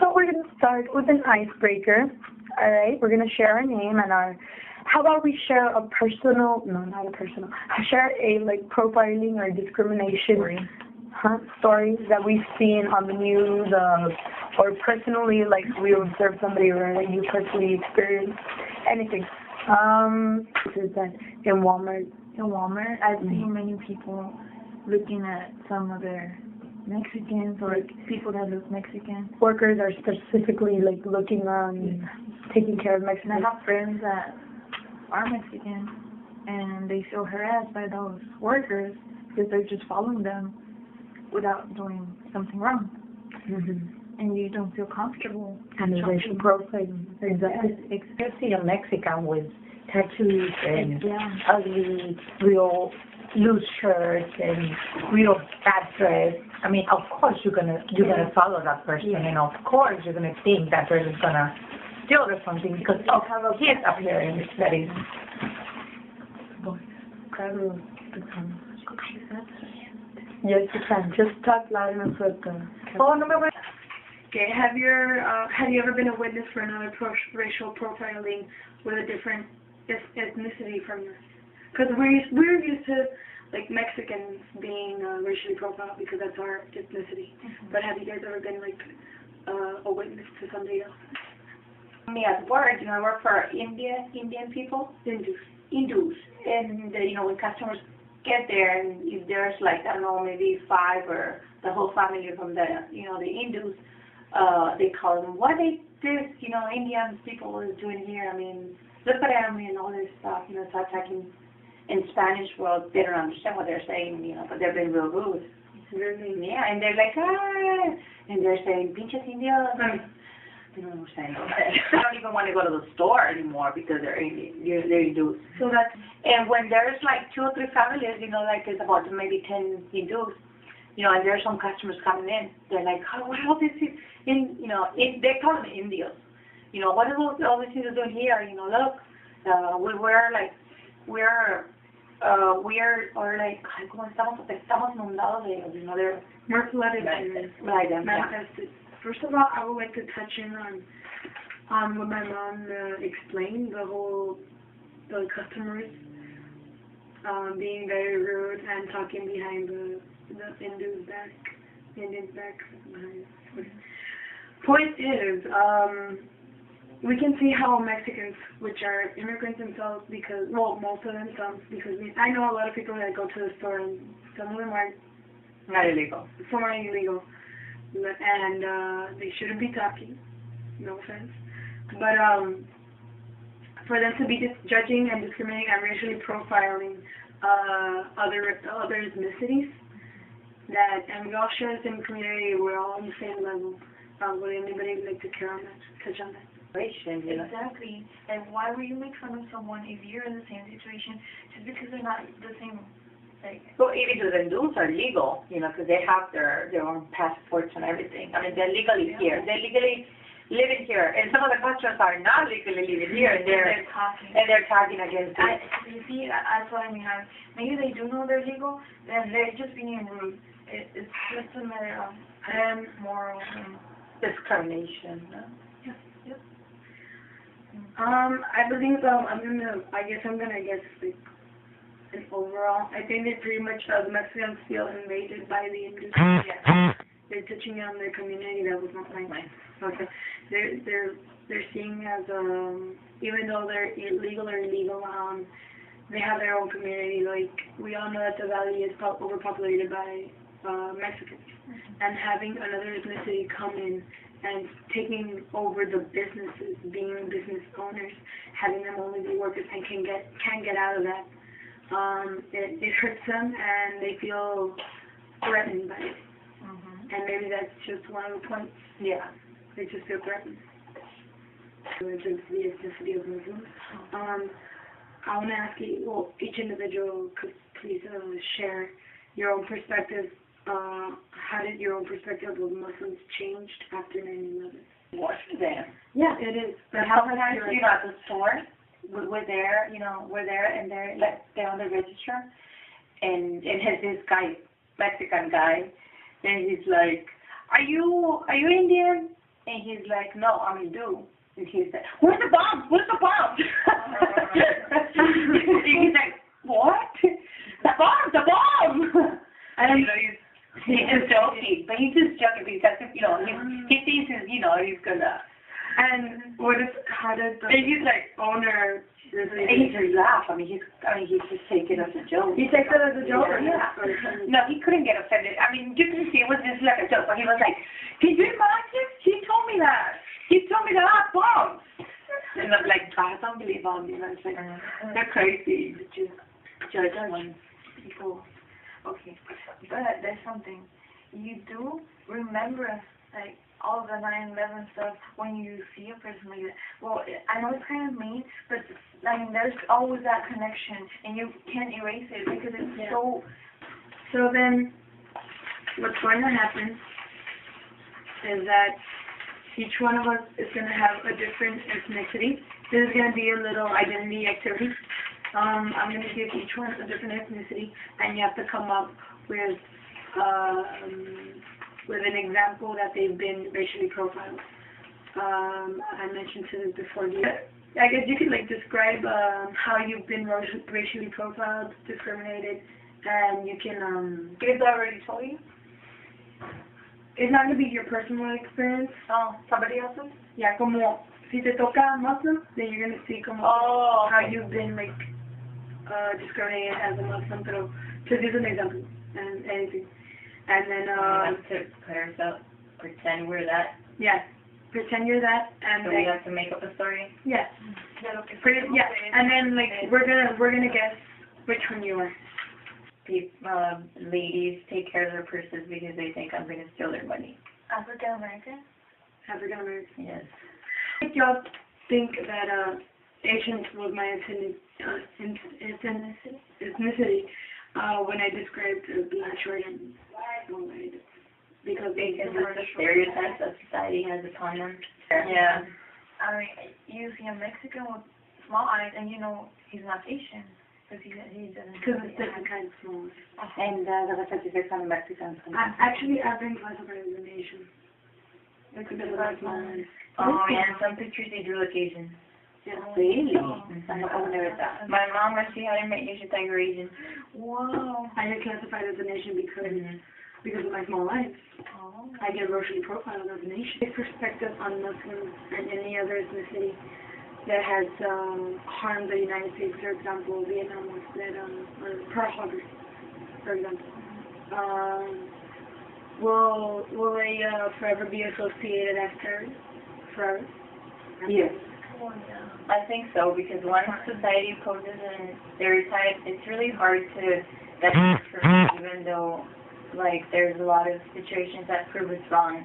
So we're going to start with an icebreaker. All right, we're going to share our name and our. How about we share a personal? No, not a personal. Share a profiling or discrimination stories that we've seen on the news, or personally, like we observed somebody or that you personally experienced. Anything. This is that in Walmart. In Walmart, I've seen many people looking at some of their Mexicans or people that look Mexican. Workers are specifically looking on taking care of Mexicans. And I have friends that are Mexican and they feel harassed by those workers because they're just following them without doing something wrong. And you don't feel comfortable. And the racial profiling. Exactly. Especially a Mexican with tattoos and ugly, real loose shirts and real bad dress. I mean, of course you're gonna follow that person, and of course you're gonna think that person's gonna steal or something because of his appearance. That is. Yes, you can. Just talk loud enough for the. Oh, no, but. Okay. Have you ever been a witness for another racial profiling with a different ethnicity from yours? Because we're used to Mexicans being racially profiled because that's our ethnicity. But have you guys ever been a witness to somebody else? Me at work, I work for Indian people. Hindus. And when customers get there, and if there's I don't know, maybe 5 or the whole family from the the Hindus, they call them, what is this, Indian people is doing here? I mean, look at them and all this stuff, start talking in Spanish. Well, they don't understand what they're saying, but they're being real rude. Really? Yeah, and they're like, and they're saying, pinches indios. You know what I'm saying? I don't even want to go to the store anymore because they're Hindus. So that's, and when there's 2 or 3 families, it's about maybe 10 Hindus, and there's some customers coming in, they're like, oh, what all this is, they call them Indios. What are all these things doing here? Look, como estamos inundados de ellos, they're we're flooded like them. manifested. First of all, I would like to touch in on what my mom explained, the customers being very rude and talking behind the Indian's back behind. Point is, we can see how Mexicans, which are immigrants themselves, because, well, most of them, because I know a lot of people that go to the store and some of them are not illegal. Some are illegal. And they shouldn't be talking, no offense. But for them to be judging and discriminating and racially profiling other ethnicities, and we all share the same community, we're all on the same level. Would anybody like to touch on that? Exactly. And why would you make fun of someone if you're in the same situation just because they're not the same? Well, even the Hindus are legal, because they have their own passports and everything. I mean, they're legally here. They're legally living here. And some of the customers are not legally living here, and they're talking against it. You see, that's what I mean. Maybe they do know they're legal, and they're just being rude. It's just a matter of moral discrimination. Yep. I believe I'm gonna guess and overall, I think they pretty much the Mexicans feel invaded by the Hindus. They're touching on their community that was not mine. Okay, they're seeing as even though they're illegal or illegal, they have their own community. We all know that the valley is overpopulated by Mexicans, and having another ethnicity come in and taking over the businesses, being business owners, having them only be workers and can't get out of that. It hurts them, and they feel threatened by it. And maybe that's just one of the points. Yeah, they just feel threatened. Against the ethnicity of Muslims. I want to ask you, each individual could please share your own perspective. How did your own perspective of Muslims change after 9/11? What's there? Yeah, it is. But how can I see at the store? We're there, and they're on the register, and has this guy, Mexican guy, and he's like, "Are you Indian?" And he's like, no, I'm Hindu. And he's like, where's the bomb? Where's the bomb? He's like, what? The bomb, the bomb! And you know, he's just joking, but he's just joking because, you know, he thinks he's, you know, he's gonna. And how did the... And he's like, owner. And he just laugh. I mean, he's just taking it as a joke. He takes it as a joke? Yeah. No, he couldn't get offended. I mean, you can see it was just like a joke, but he was like, can you imagine? He told me that. He told me that I bombs. And I'm like, I don't believe on you. It's like, they're crazy. Just judge people. Okay, but there's something. You do remember, like, all of the 9/11 stuff when you see a person like that. Well, I know it's kind of mean, but I mean, there's always that connection, and you can't erase it because it's so... So then, what's going to happen is that each one of us is going to have a different ethnicity. This is going to be a little identity activity. I'm going to give each one a different ethnicity, and you have to come up with an example that they've been racially profiled. I mentioned to this before. I guess you could like describe how you've been racially profiled, discriminated, and you can. Did I already told you? It's not going to be your personal experience. Oh, somebody else's? Yeah, como si te toca Muslim, then you're going to see como how you've been like discriminated as a Muslim. Pero just use an example and anything. And then we have to put ourselves, pretend we're that. Yeah, pretend you're that, and so then we have to make up a story. Yeah. Yeah, and then like we're gonna guess which one you are. Ladies take care of their purses because they think I'm gonna steal their money. African American? African American. Yes. I think y'all think that Asian was my ethnicity when I described being short and long-eyed. Because it's the stereotypes that society has upon them. Yeah. I mean, you see a Mexican with small eyes, and you know he's not Asian. Because it's different kinds of small eyes. And the Pacific on the Mexicans. Actually, I've been classified as an Asian. It's a bit of a small eyes. Oh, yeah, in some pictures they do look Asian. Yeah. Really? My mom, when she had her met you, she thought you were Asian. Wow. I get classified as an Asian because of my small eyes. Oh. I get racially profiled as an Asian. My perspective on Muslims and any other ethnicity that has harmed the United States, for example, Vietnam was that, or Pearl Harbor, for example. Will they forever be associated as terrorists? Forever? Yes. Oh, yeah. I think so, because once society poses a stereotype, it's really hard to that even though like there's a lot of situations that prove it's wrong.